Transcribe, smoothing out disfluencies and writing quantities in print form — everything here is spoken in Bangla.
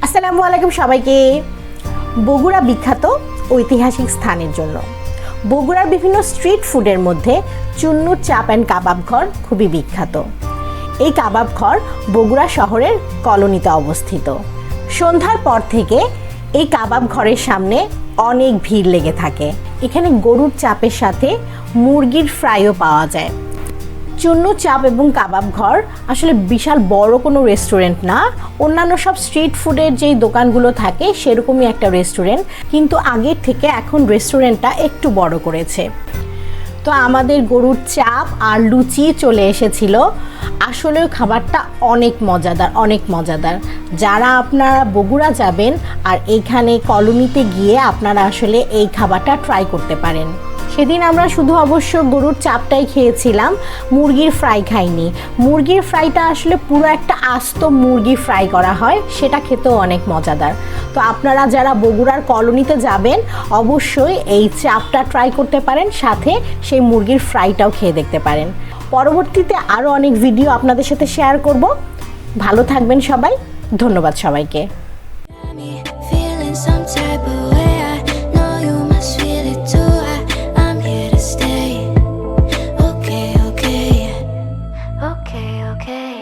আসসালামু আলাইকুম সবাইকে। বগুড়া বিখ্যাত ঐতিহাসিক স্থানের জন্য বগুড়ার বিভিন্ন স্ট্রিট ফুডের মধ্যে চুন্নুর চাপ অ্যান্ড কাবাব ঘর খুবই বিখ্যাত। এই কাবাব ঘর বগুড়া শহরের কলোনিতে অবস্থিত। সন্ধ্যার পর থেকে এই কাবাব ঘরের সামনে অনেক ভিড় লেগে থাকে। এখানে গরুর চাপের সাথে মুরগির ফ্রাইও পাওয়া যায়। চুন্নু চাপ এবং কাবাব ঘর আসলে বিশাল বড় কোনো রেস্টুরেন্ট না, অন্যান্য সব স্ট্রিট ফুডের যেই দোকানগুলো থাকে সেরকমই একটা রেস্টুরেন্ট, কিন্তু আগের থেকে এখন রেস্টুরেন্টটা একটু বড় করেছে। তো আমাদের গরুর চাপ আর লুচি চলে এসেছিল। আসলেও খাবারটা অনেক মজাদার। যারা আপনারা বগুড়া যাবেন আর এইখানে কলোনিতে গিয়ে আপনারা আসলে এই খাবারটা ট্রাই করতে পারেন। সেদিন আমরা শুধু অবশ্য গরুর চাপটাই খেয়েছিলাম, মুরগির ফ্রাই খাইনি। মুরগির ফ্রাইটা আসলে পুরো একটা আস্ত মুরগি ফ্রাই করা হয়, সেটা খেতেও অনেক মজাদার। তো আপনারা যারা বগুড়ার কলোনিতে যাবেন অবশ্যই এই চাপটা ট্রাই করতে পারেন, সাথে সেই মুরগির ফ্রাইটাও খেয়ে দেখতে পারেন। পরবর্তীতে আরও অনেক ভিডিও আপনাদের সাথে শেয়ার করব। ভালো থাকবেন সবাই, ধন্যবাদ সবাইকে।